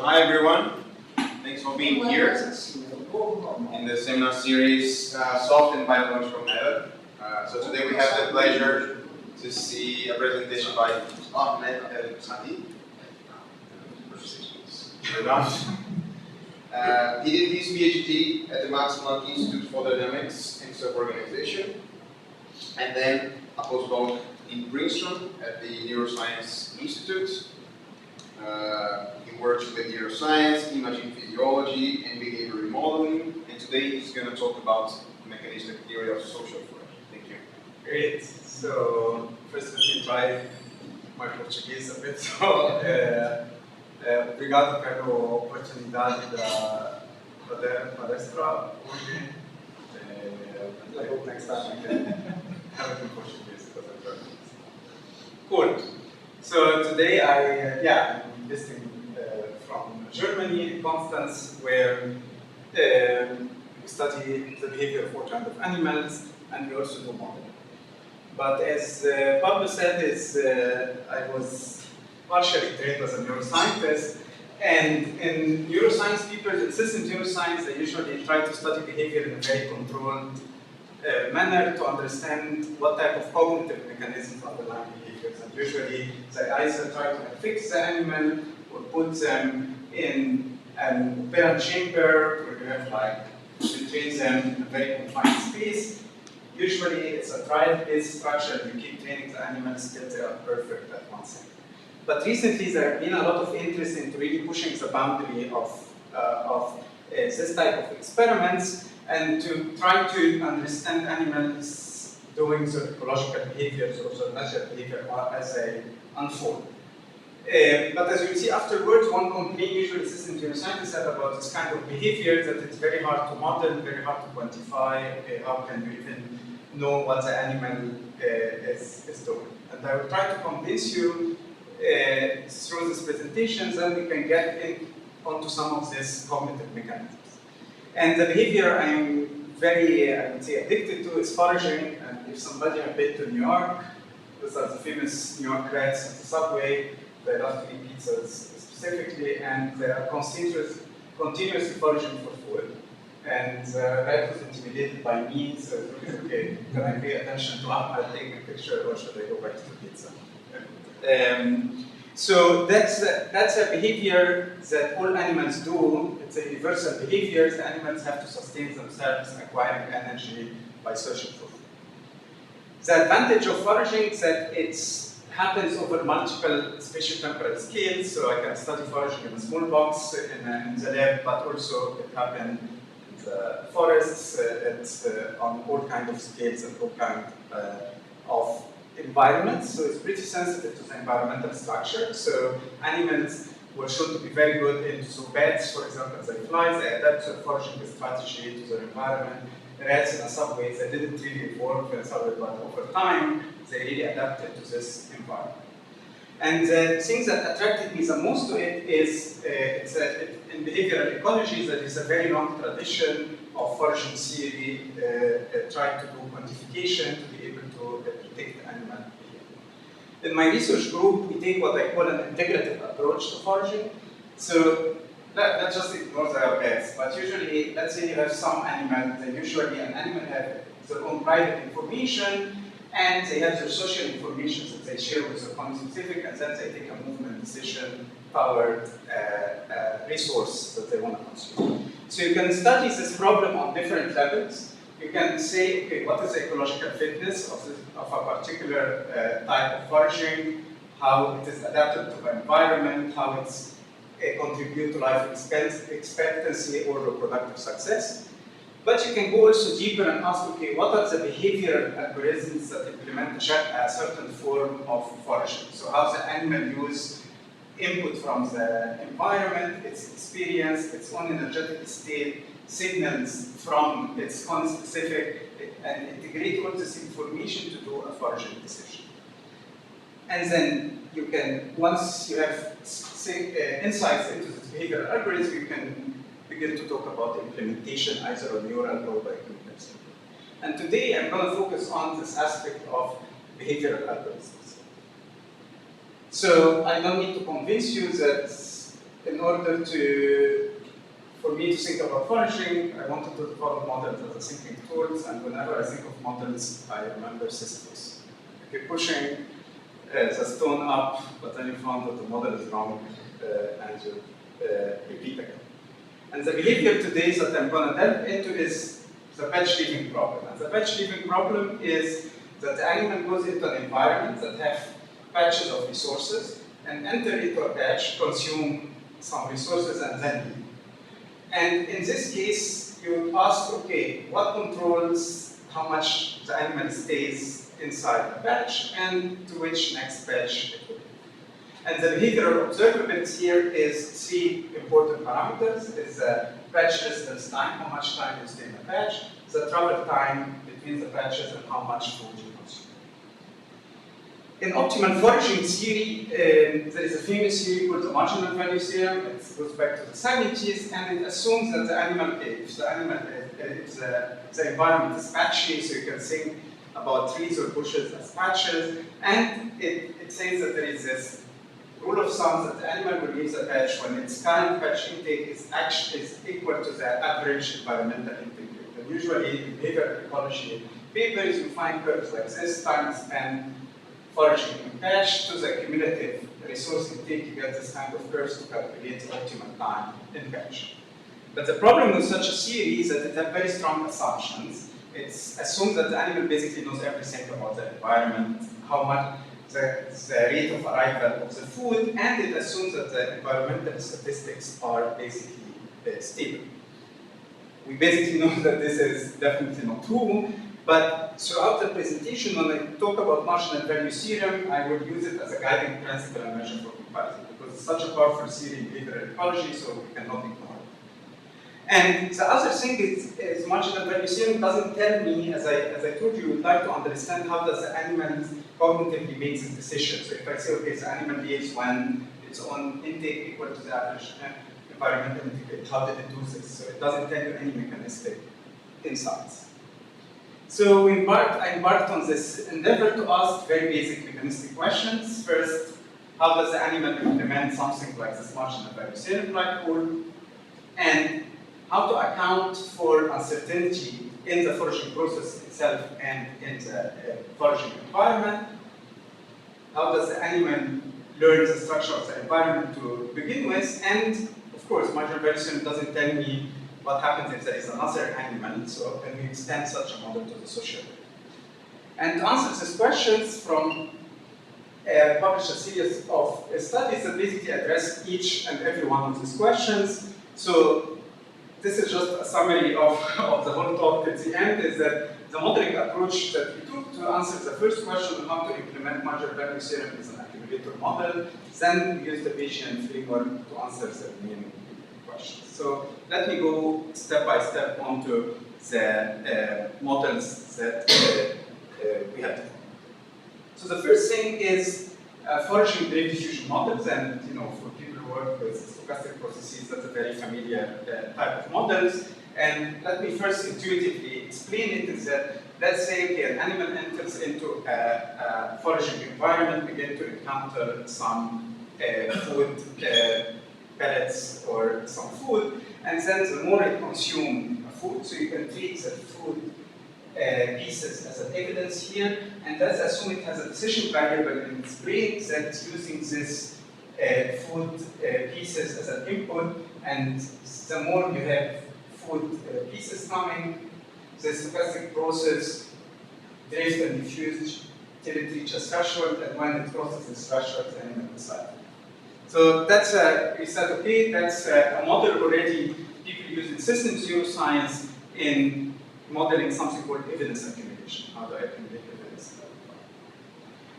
Hi everyone, thanks for being here in the seminar series Soft and Biological Method. So today we have the pleasure to see a presentation by Ahmed El Hady. He did his PhD at the Max Planck Institute for Dynamics and Self-Organization, and then a postdoc in Princeton at the Neuroscience Institute. He works with neuroscience, imaging physiology, and behavior remodeling. And today he's going to talk about mechanistic theory of social foraging. Thank you. Great. So first let me try my Portuguese a bit. So, obrigado pela oportunidade da palestra hoje. I hope next time I can have it in Portuguese because I'm Portuguese. Cool. So today I'm visiting from Germany, Constance, where we study the behavior of all kinds of animals, and we also do modeling. But as Pablo said, I was partially trained as a neuroscientist, and in neuroscience, people insist in neuroscience, they usually try to study behavior in a very controlled manner to understand what type of cognitive mechanisms underlie behaviors. And usually, they either try to fix the animal or put them in an operant chamber where you have you train them in a very confined space. Usually, it's a trial-based structure. You keep training the animals till they are perfect at one second. But recently, there have been a lot of interest in really pushing the boundary of this type of experiments and to try to understand animals doing the ecological behaviors or the natural behavior as they unfold. But as you see afterwards, one complaint usually assistant neuroscientists have about this kind of behavior that it's very hard to model, very hard to quantify. Okay, how can you even know what the animal is doing? And I will try to convince you through these presentations that we can get onto some of these cognitive mechanisms. And the behavior I'm very, I would say, addicted to is foraging. And if somebody has been to New York, those are the famous New York rats at the subway. They love to eat pizzas specifically, and they are continuously foraging for food. And rat was intimidated by me, so okay, can I pay attention to Ahmed, take a picture, or should I go back to the pizza? So that's a behavior that all animals do. It's a universal behavior. The animals have to sustain themselves, acquiring energy by searching for food. The advantage of foraging is that it happens over multiple spatiotemporal scales. So I can study foraging in a small box in the lab, but also it happens in the forests. It's on all kinds of scales and all kinds of environments, so it's pretty sensitive to the environmental structure. So animals were shown to be very good in bats, for example, they fly, they adapt to the foraging strategy to their environment. Rats in a subway, they didn't really evolve in a subway, but over time, they really adapted to this environment. And the thing that attracted me the most to it is, in behavioral ecology, there is a very long tradition of foraging theory, trying to do quantification to be able to predict animal behavior. In my research group, we take what I call an integrative approach to foraging. So let's just ignore the bats, but usually, let's say you have some animal, then usually an animal has their own private information, and they have their social information that they share with their constitutive, and then they take a movement decision powered resource that they want to consume. So you can study this problem on different levels. You can say, okay, what is the ecological fitness of a particular type of foraging, how it is adapted to the environment, how it's contribute to life expectancy or reproductive success. But you can go also deeper and ask, okay, what are the behavioral algorithms that implement a certain form of foraging? So how the animal use input from the environment, its experience, its own energetic state, signals from its own specific, and integrate all this information to do a foraging decision. And then you can, once you have insights into this behavioral algorithm, you can begin to talk about implementation either on neural or by computer. And today I'm going to focus on this aspect of behavioral algorithms. So I don't need to convince you that in order for me to think about foraging, I wanted to develop models as a thinking tools, and whenever I think of models, I remember Sisyphus. If you're pushing the stone up, but then you found that the model is wrong, and you repeat again. And the behavior today that I'm going to delve into is the patch leaving problem. And the patch leaving problem is that the animal goes into an environment that have patches of resources and enter into a patch, consume some resources, and then leave. And in this case, you ask, okay, what controls how much the animal stays inside the patch and to which next patch it will be. And the behavioral observables here is 3 important parameters. Is the patch residence time, how much time you stay in the patch, the travel time between the patches, and how much food you consume. In optimal foraging theory, there is a famous theory called the marginal value theorem. It goes back to the 70s, and it assumes that the animal, if the environment is patchy, so you can think about trees or bushes as patches, and it says that there is this rule of thumb that the animal will leave the patch when its current patch intake is equal to the average environmental intake. And usually in behavioral ecology papers, you find curves like this, time spent foraging in patch to the cumulative resource intake, you get this kind of curves to calculate the optimal time in patch. But the problem with such a theory is that it has very strong assumptions. It assumes that the animal basically knows everything about the environment, how much the rate of arrival of the food, and it assumes that the environmental statistics are basically stable. We basically know that this is definitely not true, but throughout the presentation, when I talk about marginal value theorem, I will use it as a guiding principle and measure for comparison, because it's such a powerful theory in behavioral ecology, so we cannot ignore it. And the other thing is marginal value theorem doesn't tell me, as I told you, we'd like to understand how does the animal cognitively make this decision. So if I say, okay, the animal behaves when its own intake equal to the average environmental intake, how did it do this? So it doesn't tell you any mechanistic insights. So I embarked on this endeavor to ask very basic mechanistic questions. First, how does the animal implement something like this marginal value theorem like rule? And how to account for uncertainty in the foraging process itself and in the foraging environment. How does the animal learn the structure of the environment to begin with? And of course, marginal value theorem doesn't tell me what happens if there is another animal, so can we extend such a model to the social world? And to answer these questions, published a series of studies that basically address each and every one of these questions. So this is just a summary of the whole talk at the end, is that the modeling approach that we took to answer the first question on how to implement marginal value theorem is an accumulator model. Then we use the Bayesian framework to answer the remaining questions. So let me go step by step onto the models that we have. So the first thing is foraging driven diffusion models, and for people who work with stochastic processes, that's a very familiar type of models. And let me first intuitively explain it. Is that, let's say, okay, an animal enters into a foraging environment, begin to encounter some food pellets or some food, and then the more it consumes food, so you can treat the food pieces as an evidence here, and let's assume it has a decision variable in its brain that's using this food pieces as an input, and the more you have food pieces coming, the stochastic process drift and diffuse till it reaches threshold, and when it crosses this threshold, the animal decides. So that's we said, okay, that's a model already people use in systems neuroscience in modeling something called evidence accumulation. How do I accumulate evidence?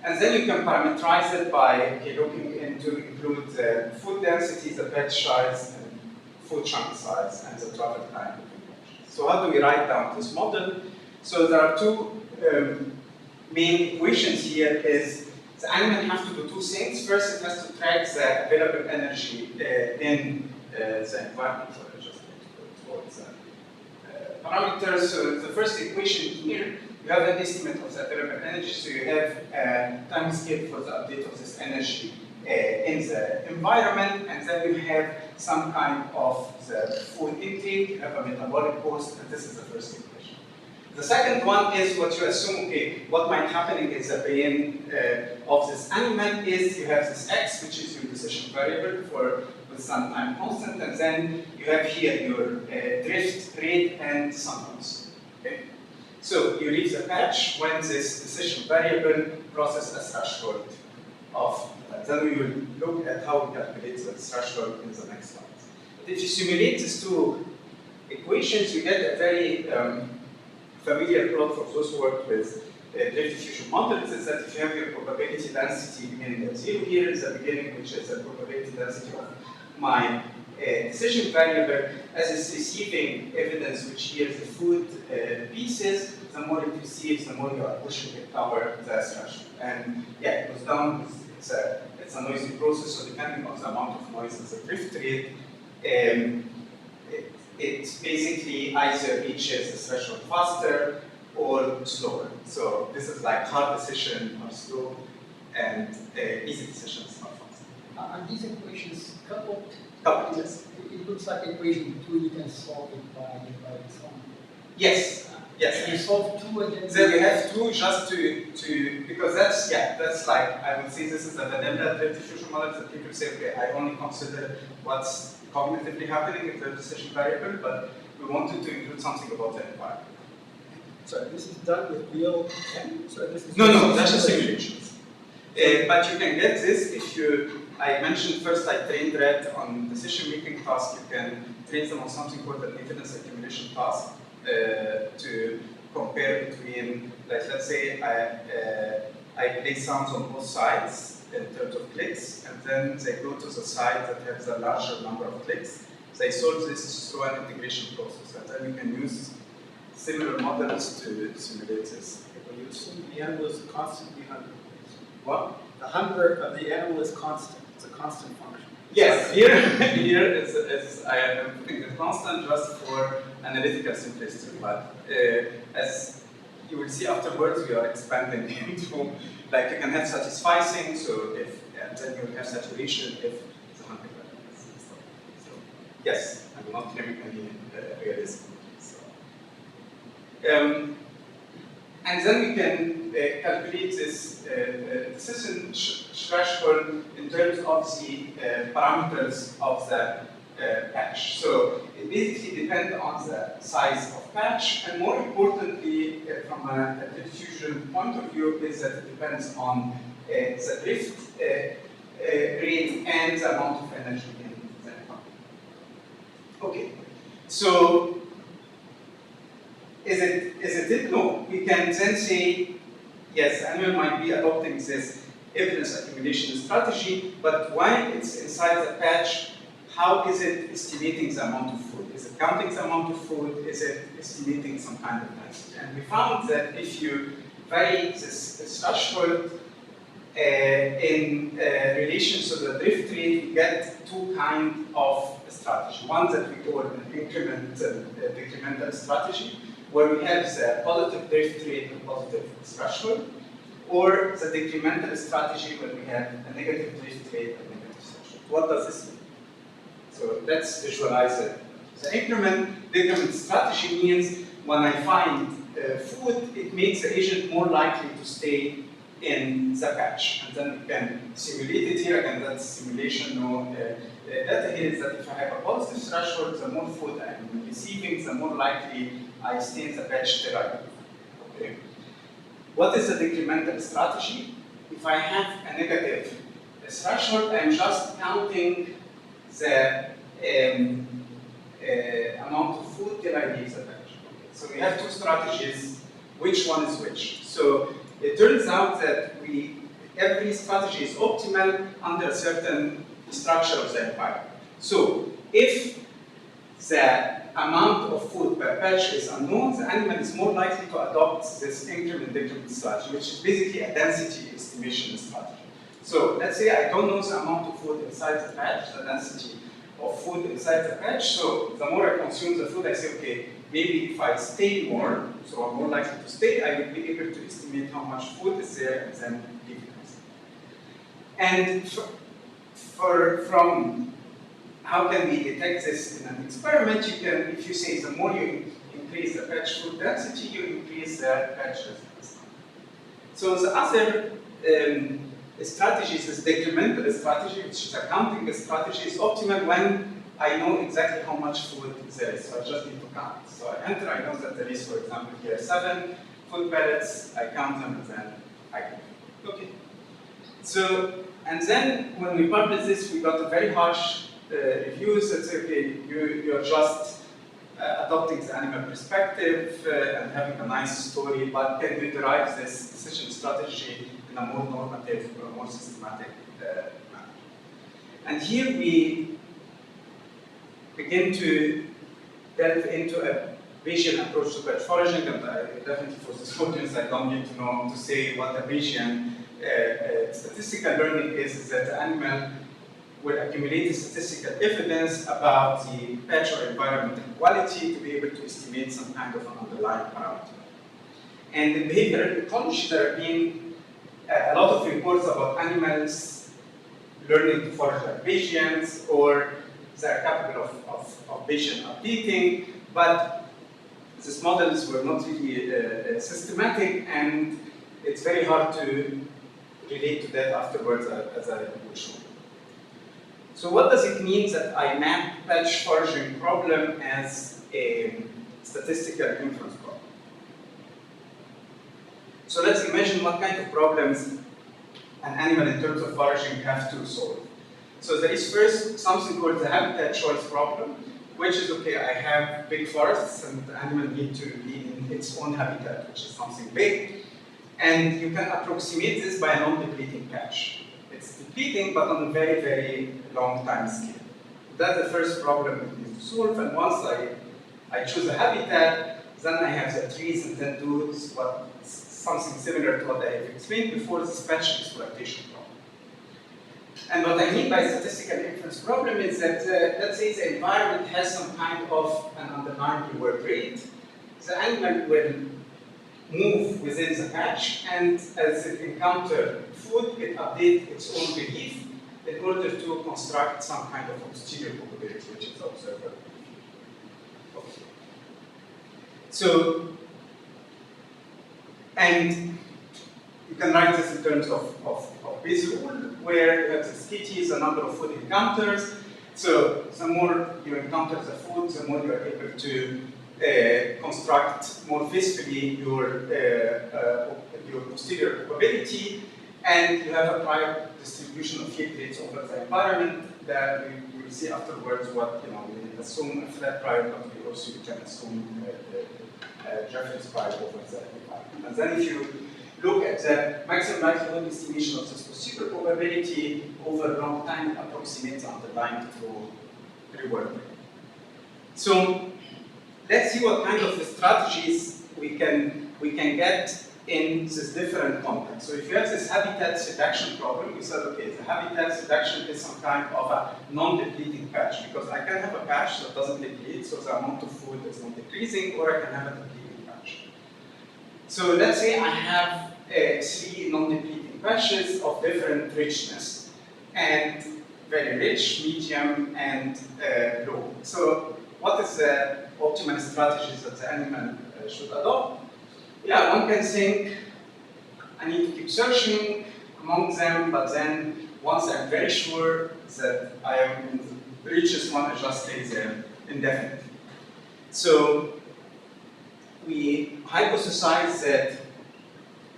And then you can parameterize it by looking into include the food density, the patch size, and food chunk size, and the travel time between patches. So how do we write down this model? So there are two main equations here. Is the animal has to do two things. First, it has to track the available energy in the environment. So I just need to go towards parameters. So the first equation here, you have an estimate of the available energy. So you have a time scale for the update of this energy in the environment, and then you have some kind of the food intake, you have a metabolic host, and this is the first equation. The second one is what you assume, okay, what might happen in the brain of this animal is you have this x, which is your decision variable with some time constant, and then you have here your drift rate and some constant. Okay? So you leave the patch when this decision variable crosses a threshold of, then we will look at how we calculate the threshold in the next slide. But if you simulate these two equations, you get a very familiar plot for those who work with drift diffusion models, is that if you have your probability density beginning at 0 here is the beginning, which is the probability density of my decision variable, as it's receiving evidence, which here is the food pieces, the more it receives, the more you are pushing it toward the threshold. And yeah, it goes down, it's a noisy process, so depending on the amount of noise and the drift rate, it basically either reaches the threshold faster or slower. So this is like hard decision are slow, and easy decisions are fast. Are these equations coupled? Coupled, yes. It looks like equation 2, you can solve it by its own. Yes, yes. You solve 2 and then... So we have 2 just to because that's like, I would say this is a vanilla drift diffusion model that people say, okay, I only consider what's cognitively happening in the decision variable, but we wanted to include something about the environment. So this is done with real time? So this is No, that's just simulations. But you can get this if you, I mentioned first I trained Red on decision-making tasks. You can train them on something called an evidence accumulation task to compare between, like, let's say I play sounds on both sides in terms of clicks, and then they go to the side that has a larger number of clicks. They solve this through an integration process, and then you can use similar models to simulate this. When you assume the animal is constantly hungry. What? The hunger of the animal is constant. It's a constant function. Yes, here is I am putting the constant just for analytical simplicity, but as you will see afterwards, we are expanding into, like, you can have satisficing, so if, and then you have saturation if the hunger level is stable. So, yes, I will not claim any realism. So, and then we can calculate this decision threshold in terms of the parameters of the patch. So it basically depends on the size of patch, and more importantly, from a diffusion point of view, is that it depends on the drift rate and the amount of energy in the environment. Okay, so is it? No. We can then say, yes, the animal might be adopting this evidence accumulation strategy, but when it's inside the patch, how is it estimating the amount of food? Is it counting the amount of food? Is it estimating some kind of density? And we found that if you vary this threshold in relation to the drift rate, you get 2 kinds of strategy. One that we call an decremental strategy, where we have the positive drift rate and positive threshold, or the decremental strategy where we have a negative drift rate and negative threshold. What does this mean? So let's visualize it. The decrement strategy means when I find food, it makes the agent more likely to stay in the patch. And then we can simulate it here. Again, that's simulation, no data here is that if I have a positive threshold, the more food I'm receiving, the more likely I stay in the patch till I leave. Okay. What is the decremental strategy? If I have a negative threshold, I'm just counting the amount of food till I leave the patch. Okay. So we have 2 strategies. Which one is which? So it turns out that every strategy is optimal under a certain structure of the environment. So if the amount of food per patch is unknown, the animal is more likely to adopt this increment-decrement strategy, which is basically a density estimation strategy. So let's say I don't know the amount of food inside the patch, the density of food inside the patch. So the more I consume the food, I say, okay, maybe if I stay more, so I'm more likely to stay, I will be able to estimate how much food is there and then give it. And from how can we detect this in an experiment, you can, if you say the more you increase the patch food density, you increase the patch resistance. So the other strategy is the decremental strategy, which is a counting strategy, is optimal when I know exactly how much food there is. So I just need to count. So I enter, I know that there is, for example, here 7 food pellets, I count them, and then I can. Okay. So, and then when we published this, we got a very harsh reviews. It's okay, you're just adopting the animal perspective and having a nice story, but can you derive this decision strategy in a more normative or more systematic manner? And here we begin to delve into a Bayesian approach to patch foraging, and definitely for this audience, I don't need to know to say what a Bayesian statistical learning is that the animal will accumulate statistical evidence about the patch or environmental quality to be able to estimate some kind of an underlying parameter. And in behavioral ecology, there have been a lot of reports about animals learning to forage like Bayesians, or they're capable of Bayesian updating, but these models were not really systematic, and it's very hard to relate to that afterwards, as I will show. So what does it mean that I map patch foraging problem as a statistical inference problem? So let's imagine what kind of problems an animal in terms of foraging have to solve. So there is first something called the habitat choice problem, which is, okay, I have big forests and the animal needs to be in its own habitat, which is something big. And you can approximate this by a non-depleting patch. It's depleting, but on a very, very long time scale. That's the first problem we need to solve. And once I choose a habitat, then I have the trees and then do something similar to what I have explained before, this patch exploitation problem. And what I mean by statistical inference problem is that, let's say the environment has some kind of an underlying reward rate. The animal will move within the patch, and as it encounters food, it updates its own belief in order to construct some kind of posterior probability, which is observable. Okay. So, and you can write this in terms of Bayes rule, where you have this KT is the number of food encounters. So the more you encounter the food, the more you are able to construct more faithfully your posterior probability, and you have a prior distribution of yield rates over the environment that we will see afterwards. What we assume a flat prior country, also you can assume reference prior over the environment. And then if you look at the maximum likelihood estimation of this posterior probability over a long time, it approximates the underlying through reward rate. So let's see what kind of strategies we can get in this different context. So if you have this habitat seduction problem, we said, okay, the habitat seduction is some kind of a non-depleting patch, because I can have a patch that doesn't deplete, so the amount of food is not decreasing, or I can have a depleting patch. So let's say I have 3 non-depleting patches of different richness, and very rich, medium, and low. So what is the optimal strategies that the animal should adopt? Yeah, one can think, I need to keep searching among them, but then once I'm very sure that I am in the richest one, I just stay there indefinitely. So we hypothesize that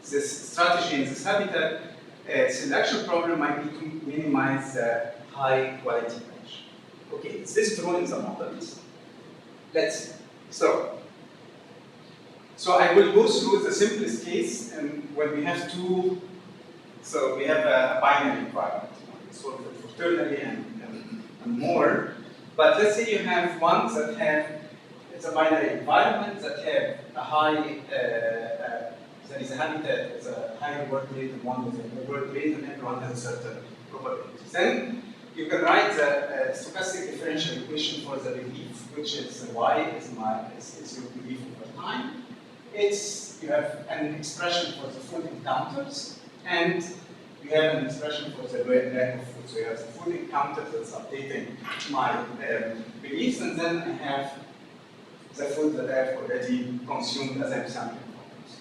this strategy in this habitat selection problem might be to minimize the high quality patch. Okay, is this true in the models? Let's see. So I will go through the simplest case, and when we have two, so we have a binary environment. We solve it for ternary and more. But let's say you have ones that have, it's a binary environment that have a high, there is a habitat with a high reward rate and one with a reward rate, and everyone has a certain probability. Then you can write the stochastic differential equation for the belief, which is y is your belief over time. You have an expression for the food encounters, and you have an expression for the lack of food So you have the food encounter that's updating my beliefs, and then I have the food that I've already consumed as I'm sampling problems.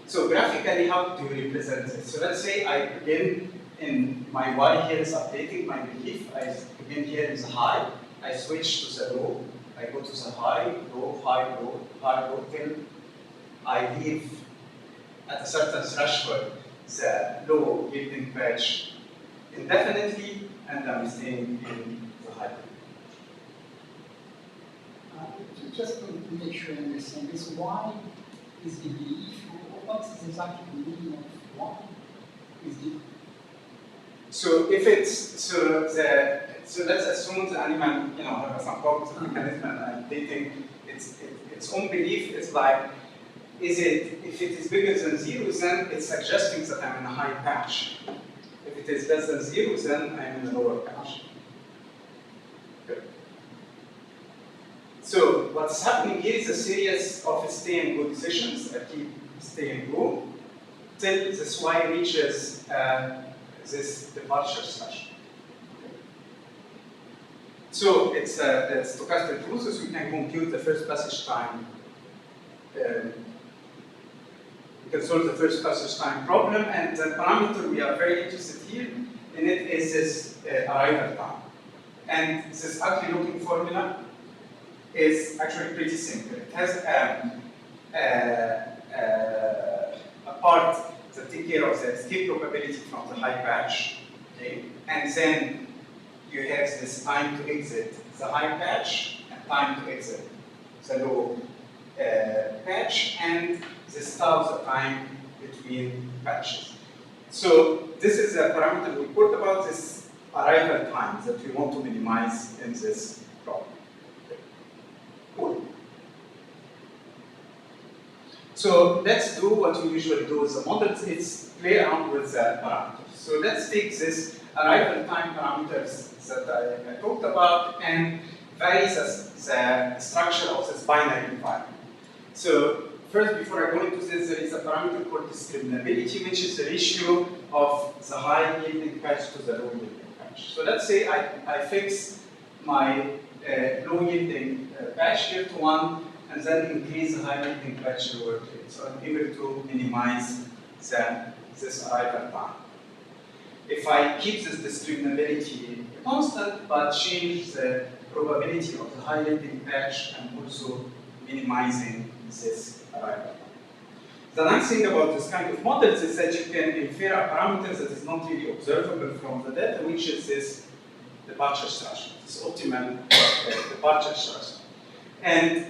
So graphically, how do you represent this? So let's say I begin in my Y here is updating my belief. I begin here in the high. I switch to the low. I go to the high, low, high, low, till I leave at a certain threshold the low yielding patch indefinitely, and I'm staying in the high. Just to make sure I understand this, why is the belief, what is exactly the meaning of why is the? So if it's so let's assume the animal has some problems with mechanism, and I'm dating its own belief is like, if it is bigger than 0, then it's suggesting that I'm in a high patch. If it is less than 0, then I'm in a lower patch. Good. So what's happening here is a series of stay and go decisions. I keep stay and go till this Y reaches this departure threshold. So it's a stochastic process. We can compute the first passage time. We can solve the first passage time problem, and the parameter we are very interested here in it is this arrival time. And this ugly looking formula is actually pretty simple. It has a part that takes care of the escape probability from the high patch, okay? And then you have this time to exit the high patch and time to exit the low patch, and this tells the time between patches. So this is a parameter we put about this arrival time that we want to minimize in this problem. Cool. So let's do what we usually do with the models. It's play around with the parameters. So let's take this arrival time parameters that I talked about and vary the structure of this binary environment. So first, before I go into this, there is a parameter called discriminability, which is the ratio of the high yielding patch to the low yielding patch. So let's say I fix my low yielding patch here to 1, and then increase the high yielding patch lower to it. So I'm able to minimize this arrival time. If I keep this discriminability constant, but change the probability of the high yielding patch, I'm also minimizing this arrival time. The nice thing about this kind of models is that you can infer a parameter that is not really observable from the data, which is this departure threshold, this optimal departure threshold. And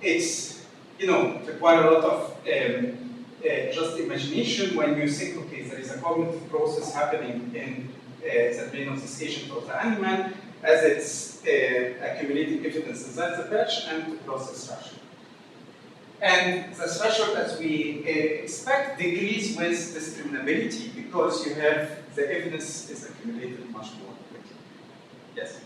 it's, require a lot of just imagination when you think, okay, there is a cognitive process happening in the brain of this agent of the animal as it's accumulating evidence inside the patch and to cross the threshold. And the threshold, as we expect, decrease with discriminability because you have the evidence is accumulated much more quickly. Yes?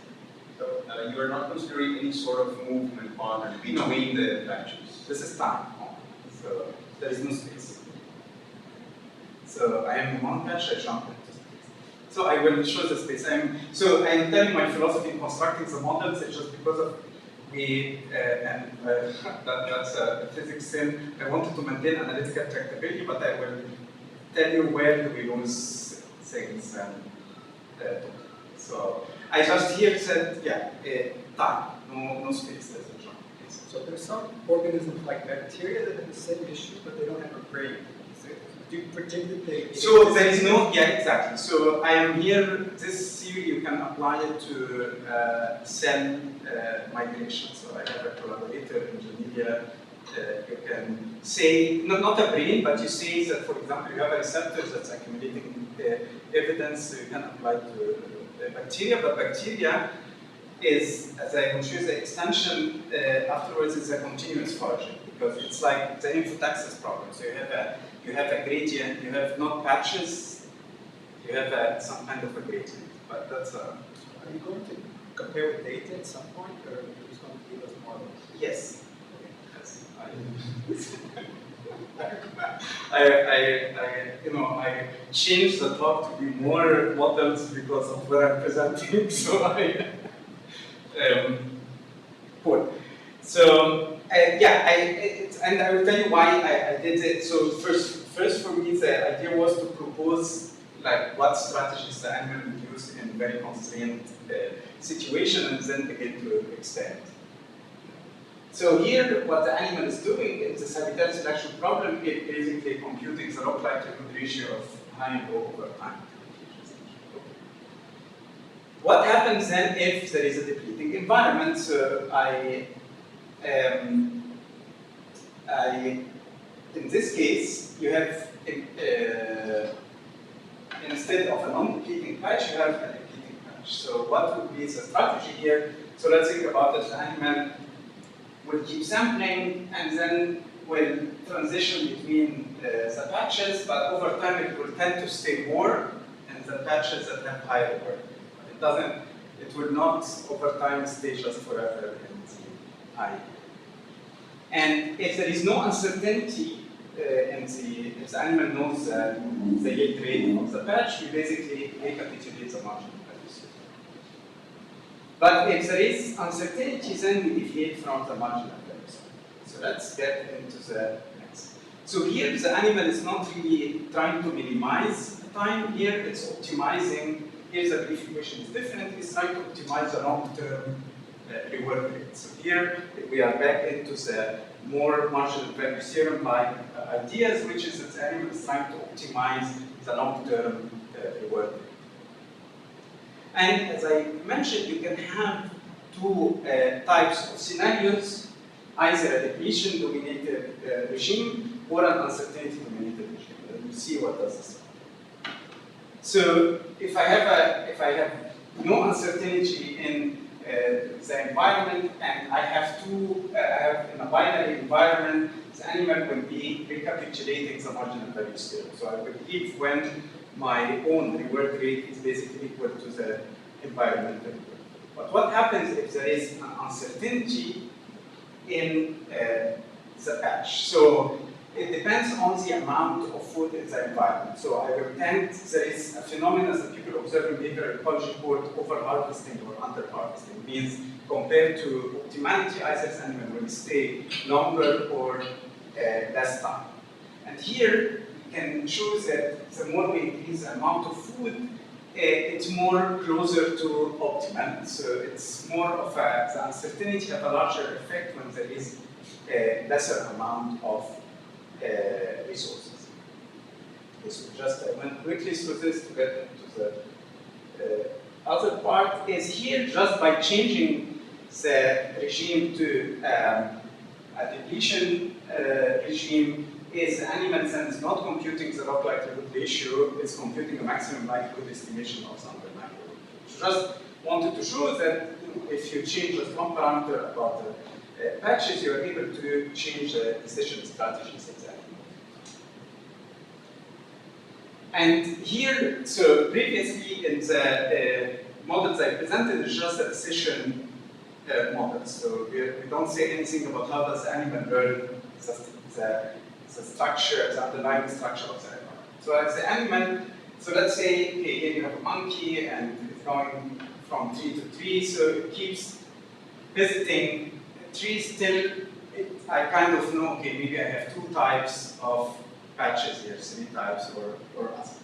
So you are not considering any sort of movement pattern between the patches? This is time. So there is no space. So I am in one patch, I jump into space. So I will show the space. I am telling my philosophy in constructing the models, it's just because of that's a physics thing. I wanted to maintain analytical tractability, but I will tell you where do we lose things and so I just here said, time, no space, there's a jump. So there's some organisms like bacteria that have the same issue, but they don't have a brain. Do you predict that they? So there is no, exactly. So I am here, this theory you can apply it to cell migration. So I have a collaborator in Geneva. You can say, not a brain, but you say that, for example, you have a receptor that's accumulating evidence, so you can apply to bacteria, but bacteria is, as I will show you the extension afterwards, is a continuous foraging, because it's like the infotaxis problem. So you have a gradient, you have not patches, you have some kind of a gradient, but that's a... Are you going to compare with data at some point, or are you just going to give us models? Yes. I changed the talk to be more models because of where I'm presenting. So cool. So and I will tell you why I did it. So first for me, the idea was to propose like what strategies the animal would use in very constrained situation, and then begin to expand. So here, what the animal is doing in this habitat selection problem is basically computing the log likelihood ratio of high and low over time. What happens then if there is a depleting environment? So in this case, you have instead of a non-depleting patch, you have a depleting patch. So what would be the strategy here? So let's think about it. The animal will keep sampling and then will transition between the patches, but over time it will tend to stay more in the patches that have higher work. It will not over time stay just forever in the high. And if there is no uncertainty if the animal knows the yield rate of the patch, we basically recapitulate the marginal values. But if there is uncertainty, then we deviate from the marginal values. So let's get into the next. So here the animal is not really trying to minimize the time. Here it's optimizing. Here the belief equation is different. It's trying to optimize the long-term reward rate. So here we are back into the more marginal value theorem-like ideas, which is that the animal is trying to optimize the long-term reward rate. And as I mentioned, you can have two types of scenarios, either a depletion-dominated regime or an uncertainty-dominated regime. And we'll see what does this mean. So if I have no uncertainty in the environment, and I have in a binary environment, the animal will be recapitulating the marginal value theorem. So I will leave when my own reward rate is basically equal to the environmental reward. But what happens if there is an uncertainty in the patch? So it depends on the amount of food in the environment. So I will tend, there is a phenomenon that people observe in behavioral ecology called over-harvesting or under-harvesting. Means compared to optimality, either the animal will stay longer or less time. And here, we can choose that the more we increase the amount of food, it's more closer to optimal. So it's more of the uncertainty have a larger effect when there is a lesser amount of resources. Okay, so just I went quickly through this to get into the other part is here just by changing the regime to a depletion regime is the animal then is not computing the log likelihood ratio, it's computing a maximum likelihood estimation of some likelihood. Just wanted to show that if you change just one parameter about the patches, you are able to change the decision strategies exactly. And here, so previously in the models I presented, it's just a decision model. So we don't say anything about how does the animal learn the structure, the underlying structure of the environment. So as the animal, so let's say, okay, here you have a monkey and it's going from tree to tree, so it keeps visiting trees till I kind of know, okay, maybe I have two types of patches here, three types or others.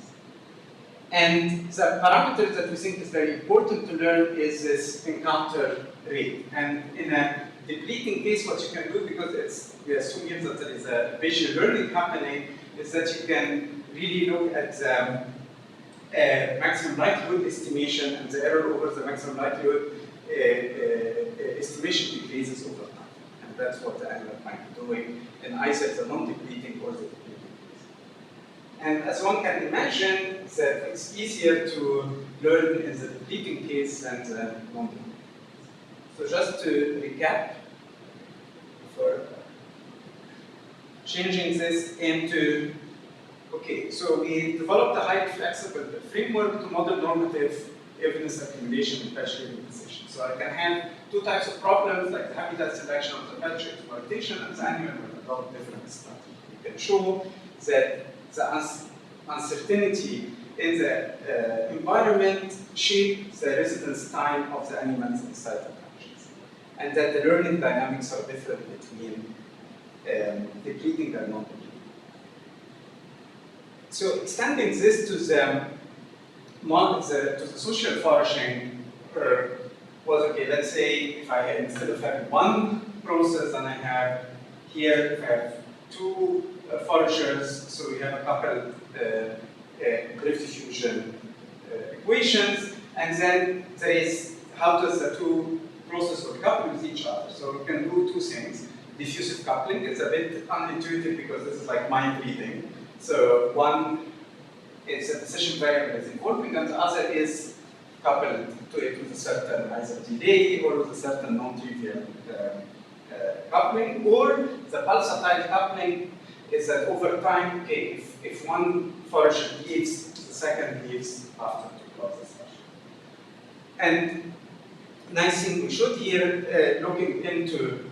And the parameter that we think is very important to learn is this encounter rate. And in a depleting case, what you can do, because we assume here that there is a visual learning happening, is that you can really look at the maximum likelihood estimation, and the error over the maximum likelihood estimation decreases over time. And that's what the animal might be doing in either the non-depleting or the depleting case. And as one can imagine, that it's easier to learn in the depleting case than the non-depleting. So just to recap, for changing this into, okay, so we developed a highly flexible framework to model normative evidence accumulation in patch living decisions. So I can have two types of problems, like the habitat selection of the patch exploitation, and the animal will adopt different strategies. You can show that the uncertainty in the environment shapes the residence time of the animals inside the branches, and that the learning dynamics are different between depleting and non-depleting. So extending this to the social foraging was okay. Let's say if I had, instead of having one process, and I have here, if I have two foragers, so we have a couple drift diffusion equations, and then there is how does the two processes couple with each other. So we can do two things. Diffusive coupling, it's a bit unintuitive because this is like mind reading. So one is a decision variable is involving, and the other is coupled to it with a certain either delay or with a certain non-trivial coupling, or the pulsatile coupling is that over time, okay, if one forager leaves, the second leaves after two processes. And nice thing we showed here, looking into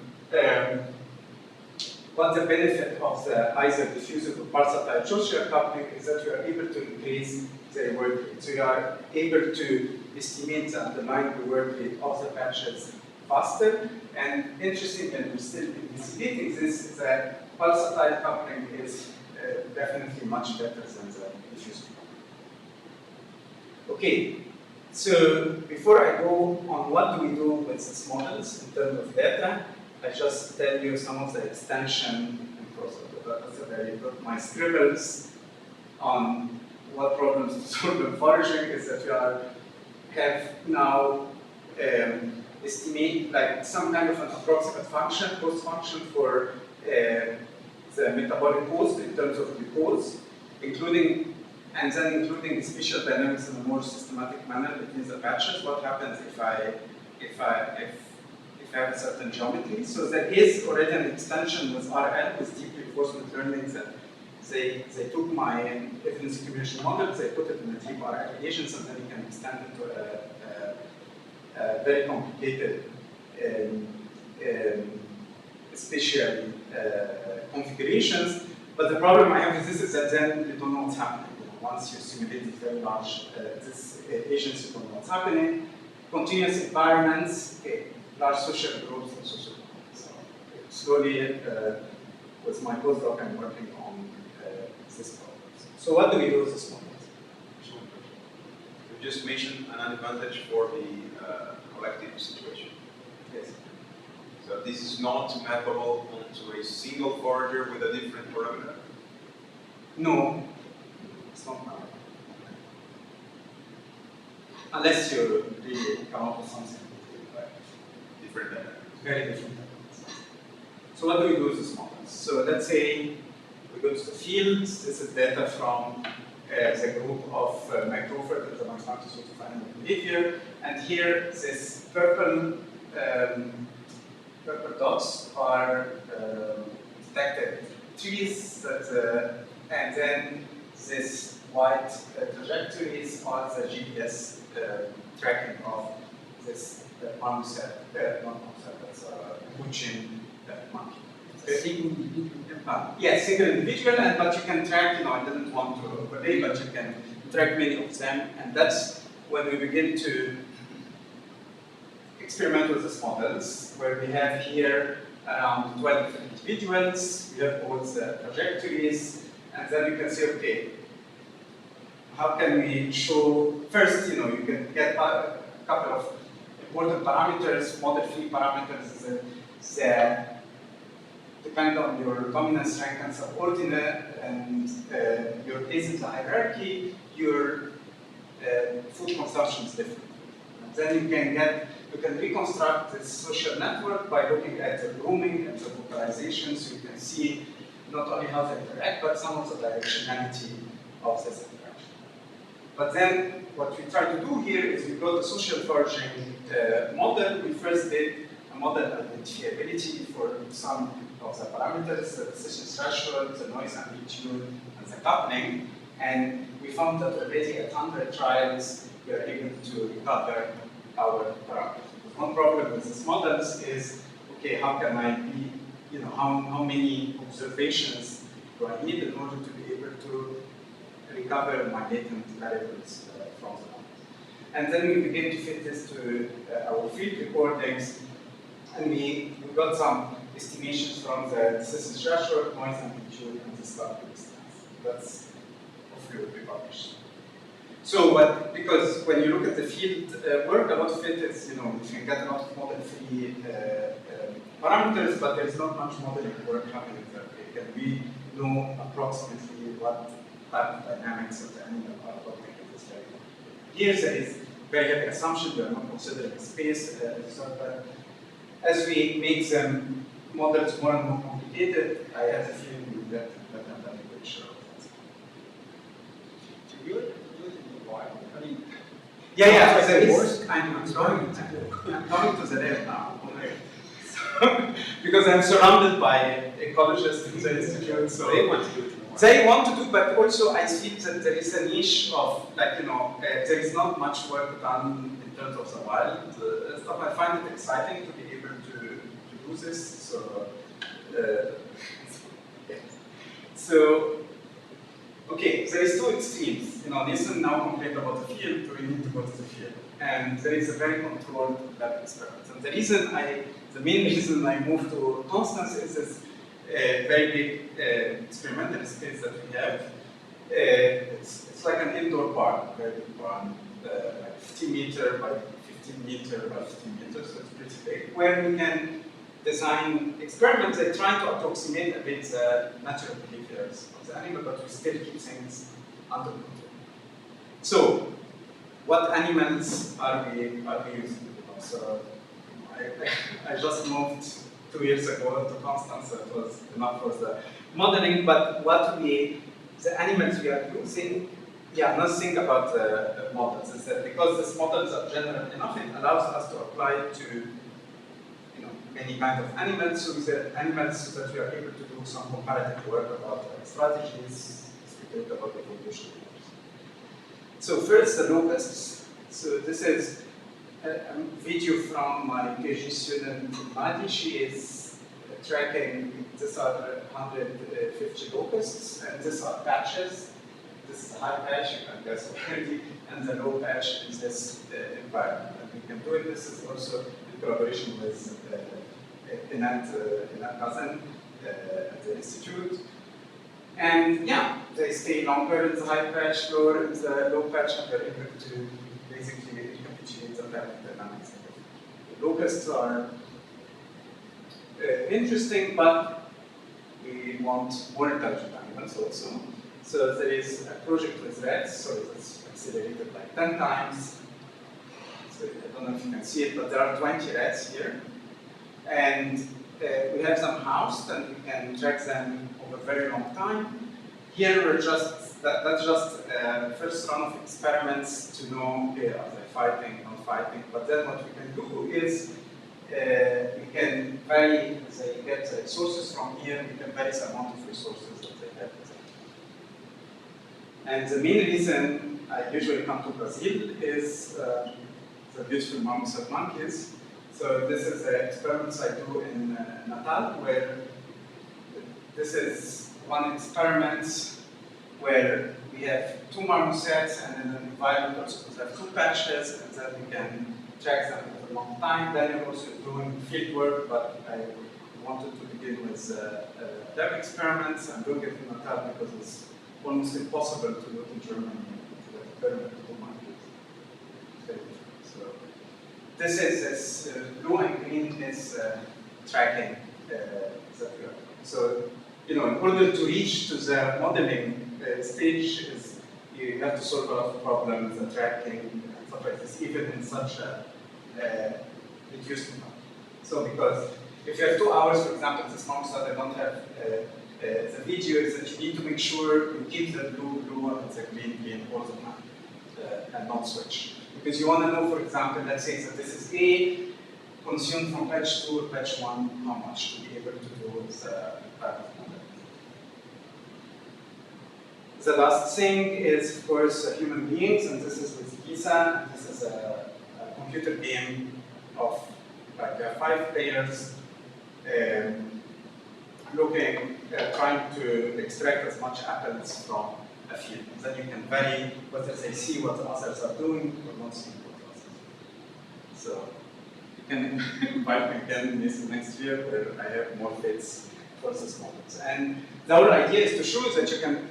what the benefit of the either diffusive or pulsatile social coupling is that you are able to increase the reward rate. So you are able to estimate the underlying reward rate of the patches faster. And interesting, and we're still investigating this, is that pulsatile coupling is definitely much better than the diffusive coupling. Okay, so before I go on what do we do with these models in terms of data, I just tell you some of the extension and process. That's a very good. My scribbles on what problems to solve in foraging is that we have now estimate like some kind of an approximate function, cost function for the metabolic cost in terms of glucose, including spatial dynamics in a more systematic manner between the patches. What happens if I have a certain geometry? So there is already an extension with RL, with deep reinforcement learning, that they took my evidence accumulation model, they put it in the deep RL relations, and then you can extend it to a very complicated spatial configurations. But the problem I have with this is that then you don't know what's happening. Once you simulate these very large agents, you don't know what's happening. Continuous environments, okay, large social groups and social groups. So slowly, with my postdoc, I'm working on this problem. So what do we do with this model? You just mentioned an advantage for the collective situation. Yes. So this is not mappable onto a single forager with a different parameter? No, it's not mappable. Unless you really come up with something Different dynamics. very different. So what do we do with this model? So let's say we go to the fields. This is data from the group of Microfert and the mathematics of animal behavior. And here, this purple dots are detected trees, and then this white trajectories are the GPS tracking of this palm set, not palm set, that's a Buchin monkey. Yes, single individual, but you can track, I didn't want to overlay, but you can track many of them, and that's when we begin to experiment with these models, where we have here around 12 different individuals, we have all the trajectories, and then you can say, okay, how can we show, first, you can get a couple of important parameters, model-free parameters, depend on your dominance, rank, and subordinate, and your place in the hierarchy, your food consumption is different. And then you can reconstruct this social network by looking at the grooming and the vocalization, so you can see not only how they interact, but some of the directionality of this interaction. But then what we try to do here is we build a social foraging model. We first did a model identifiability for some of the parameters, the decision threshold, the noise amplitude, and the coupling. And we found that already at 100 trials, we are able to recover our parameters. One problem with these models is, okay, how can I be, how many observations do I need in order to be able to recover my latent variables from the model. And then we begin to fit this to our field recordings, and we got some estimations from this is threshold, noise amplitude, and the start distance. That's hopefully will be published. So because when you look at the field work, a lot of it is, you can get a lot of model-free parameters, but there's not much modeling work happening there. Can we know approximately what type of dynamics of the animal are looking at this very good. Here there is very heavy assumption, we are not considering space, but as we make them models more and more complicated, I have the feeling we will get a better picture of that. Do you do it in the wild? I mean, Yeah, there is. I'm coming to the lab now. Because I'm surrounded by ecologists in the institute, so they want to do it. They want to do, but also I feel that there is a niche of, there is not much work done in terms of the wild stuff. I find it exciting to be able to do this. So, yeah. So, okay, there is two extremes. Nathan now complained about the field, we need to go to the field. And there is a very controlled lab experiment. And the main reason I moved to Constance is this very big experimental space that we have. It's like an indoor park, very big barn, like 15 meter by 15 meter by 15 meters, so it's pretty big, where we can design experiments that try to approximate a bit the natural behaviors of the animal, but we still keep things under control. So, what animals are we using? So, I just moved 2 years ago to Constance, so it was enough for the modeling, but the animals we are using, nothing about the models is that because these models are general enough, it allows us to apply to many kinds of animals, so that we are able to do some comparative work about strategies, speculate about evolution. So first, the locusts. So this is a video from my PhD student, Madi. She is tracking, these are 150 locusts, and these are patches. This is a high patch, you can guess already, and the low patch is this environment. And we can do it. This is also in collaboration with Inat Kazan at the Institute. And they stay longer in the high patch, lower in the low patch, and they're able to basically recapitulate the dynamics. The locusts are interesting, but we want more intelligent animals also. So there is a project with rats, so it's accelerated like 10 times. So I don't know if you can see it, but there are 20 rats here. And we have them housed, and we can track them over a very long time. Here we're that's just the first run of experiments to know are they fighting, not fighting. But then what we can do is we can vary, they get resources from here, we can vary the amount of resources that they have. And the main reason I usually come to Brazil is the beautiful marmoset monkeys. So this is the experiments I do in Natal, where this is one experiment where we have two marmosets, and in the environment also we have two patches, and then we can track them for a long time. Then we're also doing field work, but I wanted to begin with lab experiments. I'm doing it in Natal because it's almost impossible to do it in Germany to experiment with monkeys. So this is this blue and green is tracking that we are doing. So in order to reach to the modeling stage, you have to solve a lot of problems, the tracking, and stuff like this, even in such a reduced amount. So because if you have 2 hours, for example, this month, so they don't have the video is that you need to make sure you keep the blue and the green all the time and not switch. Because you want to know, for example, let's say that this is A, consumed from patch 2 or patch 1, how much to be able to do the type of model. The last thing is, of course, human beings, and this is with GISA. This is a computer game of like 5 players looking trying to extract as much apples from a field. And then you can vary whether they see what others are doing or not see what others are doing. So you can invite me again next year where I have more fits for these models. And the whole idea is to show that you can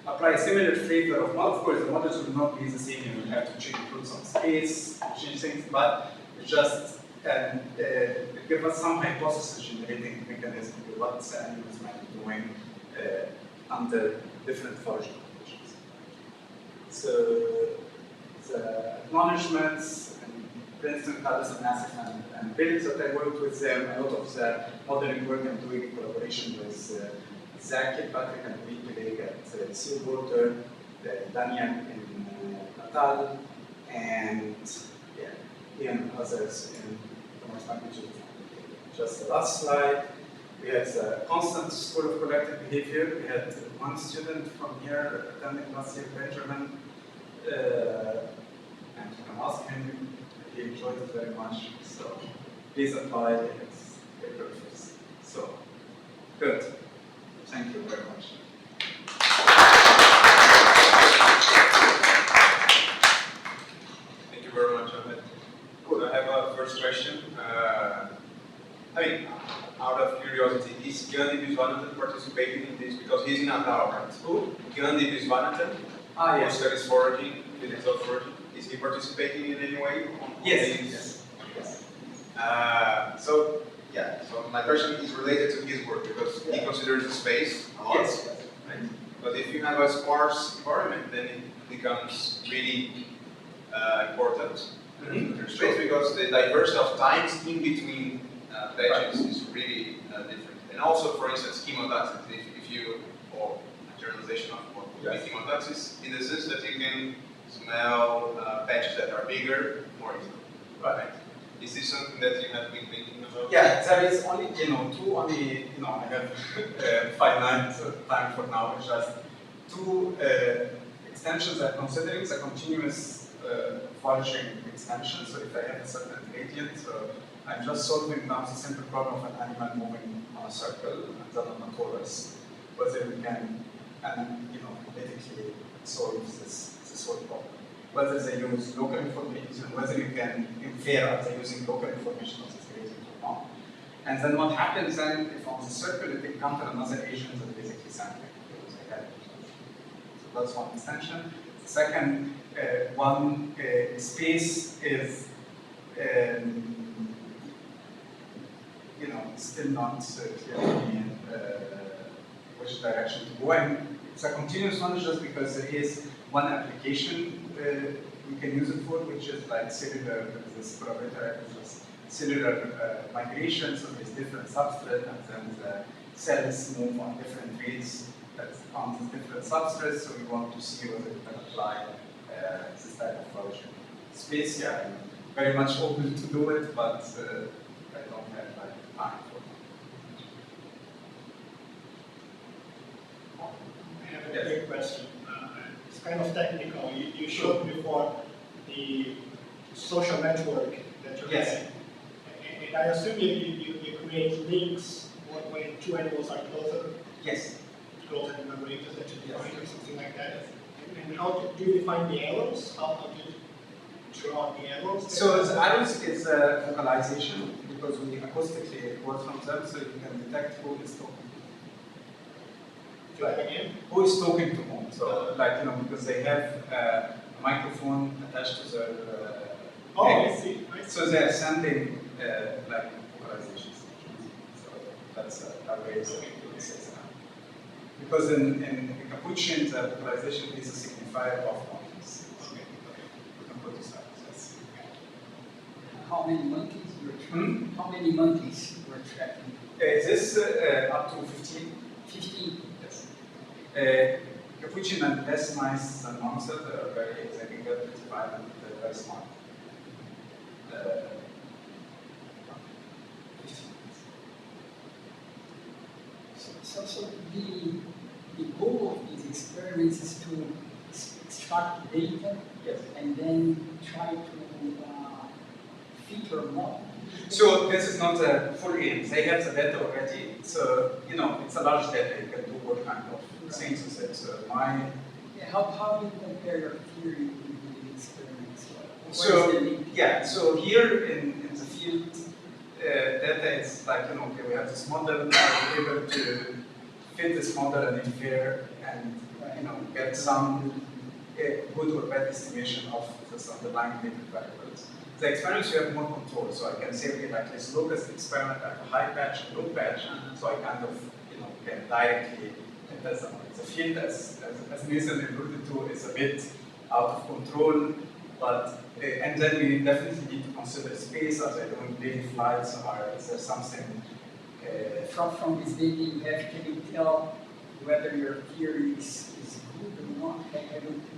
apply a similar flavor of model. Of course, the models will not be the same. You will have to include some space, change things, but it's just give us some hypothesis generating mechanism for what the animals might be doing under different foraging conditions. So the acknowledgements, and for instance, Carlos and Nassif and Bill that I worked with them, a lot of the modeling work I'm doing in collaboration with Zach Patrick and Lee at Seawater, Daniel in Natal, and Ian and others in the Mars magnitude. Just the last slide. We had a constant school of collective behavior. We had one student from here attending last year, Benjamin, and you can ask him. He enjoyed it very much. So please apply. It's very first. So good. Thank you very much. Thank you very much, Ahmed. Cool. I have a first question. Out of curiosity, is Gandhi Viswanathan participating in this? Because he's in Natal, right? Who? Gandhi Viswanathan. Yes. Who studies foraging, physics of foraging. Is he participating in any way? Yes. So my question is related to his work because he considers the space a lot. Yes. Right? But if you have a sparse environment, then it becomes really important. Space because the diversity of times in between patches is really different. And also, for instance, chemotaxis, if you, or a generalization of what would be chemotaxis, in the sense that you can smell patches that are bigger more easily. Right. Is this something that you have been thinking about? Yeah, there is only, I have finite time for now, it's just two extensions I'm considering, the continuous foraging extension. So if I have a certain gradient, so I'm just solving now the simple problem of an animal moving on a circle and then on a torus, whether we can, basically solve this whole problem. Whether they use local information, whether you can infer are they using local information of this gradient or not. And then what happens then, if on the circle it encounters another agent that basically sampling. So that's one extension. The second one space is still not clearly which direction to go in. It's a continuous one just because there is one application we can use it for, which is like cellular, this parameter is just cellular migration, so there's different substrate and then the cells move on different rates on the different substrates, so we want to see whether we can apply this type of foraging. Space, yeah, I'm very much open to do it, but I don't have time for it. I have a quick question. It's kind of technical. You showed before the social network that you Yes. have. And I assume you create links when two animals are closer, Yes. closer in the ranges that you define or something like that. And how do you define the arrows? How do you draw the arrows? So the arrows is a vocalization because we acoustically record from them, so you can detect who is talking. Try again. Who is talking to whom? So, because they have a microphone attached to their I neck. see. So they are sending vocalizations. So that's a way of doing it. Because in Capuchin, the vocalization is a signifier of mountains. Okay. We can put this out. Yes. How many monkeys you were tracking? How many monkeys you were tracking? This up to 15. 15. Yes. Capuchin and less nice than monster, they are very, I think they're pretty violent, they're very smart. 15. So the goal of these experiments is to extract data Yes. and then try to fit your model? So this is not a full aim. They have the data already. So, you know, it's a large data. You can do all kind of things with it. So How do you compare your theory with the experiments? So here in the field, data is like, you know, okay, we have this model, we're able to fit this model and infer and, you know, get some good or bad estimation of this underlying data variables. The experiments, you have more control, so I can say, okay, like let's look at the experiment at a high patch and low patch, so I kind of, you know, can directly test them. The field, as Nathan alluded to, is a bit out of control, but and then we definitely need to consider space. As I doing daily flights, or is there something? From this data you have, can you tell whether your theory is good or not?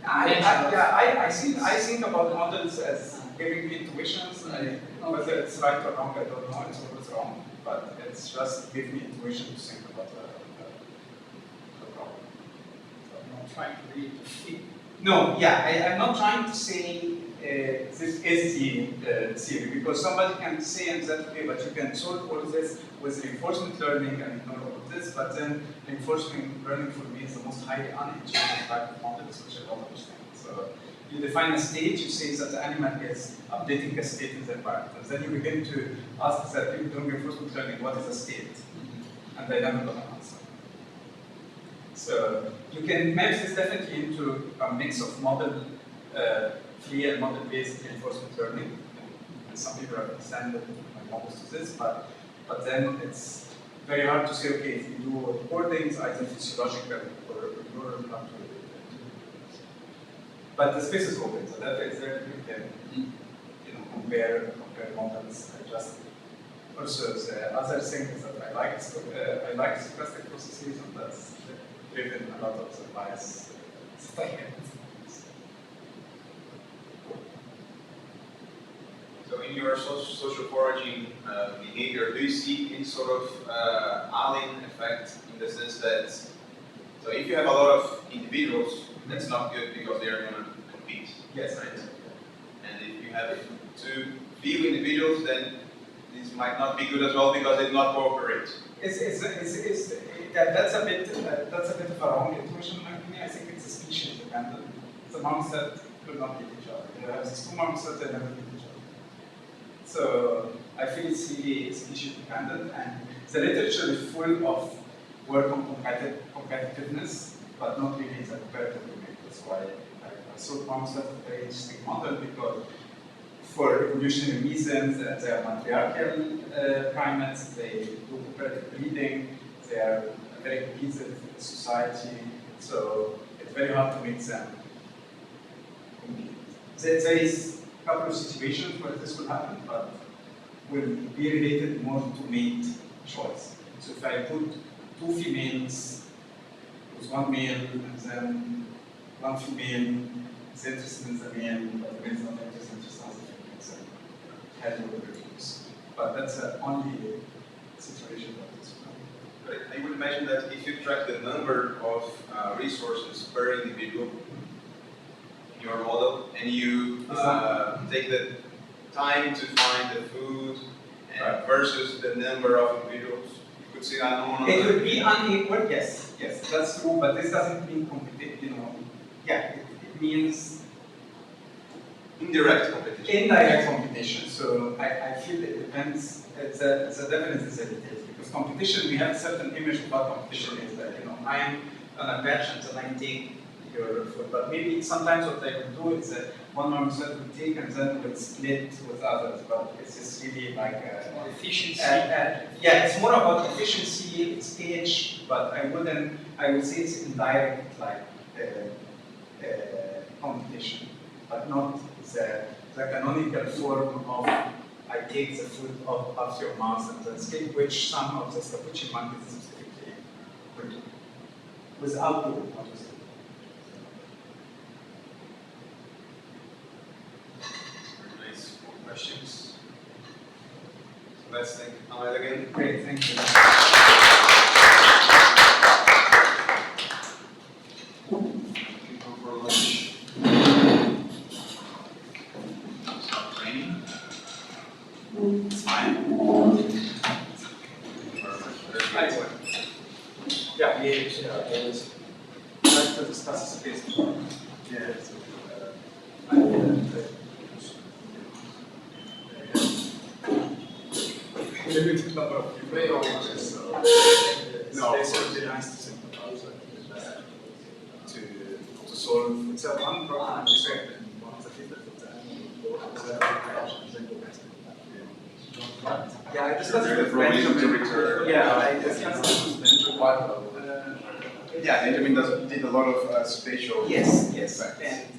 I think about models as giving me intuitions. Whether it's right or wrong, I don't know. It's always wrong, but it's just giving me intuition to think about the problem. So I'm not trying to really fit. No, I'm not trying to say this is the theory, because somebody can say and that, okay, but you can solve all of this with reinforcement learning and ignore all of this, but then reinforcement learning for me is the most highly unintuitive type of models which I don't understand. So you define a state, you say that the animal is updating a state in the environment, and then you begin to ask that people doing reinforcement learning, what is a state? And they never got an answer. So you can map this definitely into a mix of model free and model-based reinforcement learning. And some people have extended my models to this, but then it's very hard to say, okay, if you do recordings, either physiological or neural, not to. But the space is open, so that is there you can, you know, compare models. I just also the other thing is that I like stochastic processes, and that's driven a lot of the bias stuff. So in your social foraging behavior, do you see any sort of alien effect in the sense that, so if you have a lot of individuals, that's not good because they are going to compete. Yes. Right? And if you have too few individuals, then this might not be good as well because they do not cooperate. That's a bit of a wrong intuition in my opinion. I think it's a species dependent. The monks that could not beat each other. You have these two monks that they never beat each other. So I feel it's really species dependent, and the literature is full of work on competitiveness, but not really the comparative domain. That's why I thought monks have a very interesting model, because for evolutionary reasons, they are matriarchal primates, they do comparative breeding, they are a very cohesive society, so it's very hard to make them compete. There is a couple of situations where this will happen, but will be related more to mate choice. So if I put two females with one male and then one female is interested in the male, but the male is not interested in just other females, and had to reproduce. But that's the only situation that this will happen. But I would imagine that if you track the number of resources per individual in your model, and you take the time to find the food and versus the number of individuals, you could say unknown. It would be unequal, yes, that's true, but this doesn't mean competition, you know. Yeah, it means indirect competition. Indirect competition. So I feel it depends. It's a definite details, because competition, we have a certain image of what competition is. That, you know, I am on a batch and then I take your food. But maybe sometimes what I will do is that one more set will take and then will split with others. But it's just really like efficiency. Yeah, it's more about efficiency, stage, but I would say it's indirect, like competition, but not the canonical form of I take the food of your mouse and then skip, which some of the Stapucci monkeys specifically will do, without doing what you say. Very nice. More questions? So let's thank Ahmed again. Great, thank you. We can go for lunch. Start training. It's fine. Anyway. Yeah, we like to discuss space. Yeah. Limited number of You may always just, No, it's certainly nice to sympathize to solve. It's a one problem we said, and one of the people yeah, I discussed it with Benjamin. Yeah, I discussed it with Benjamin. Yeah, Benjamin did a lot of spatial. Yes, yes. effects. And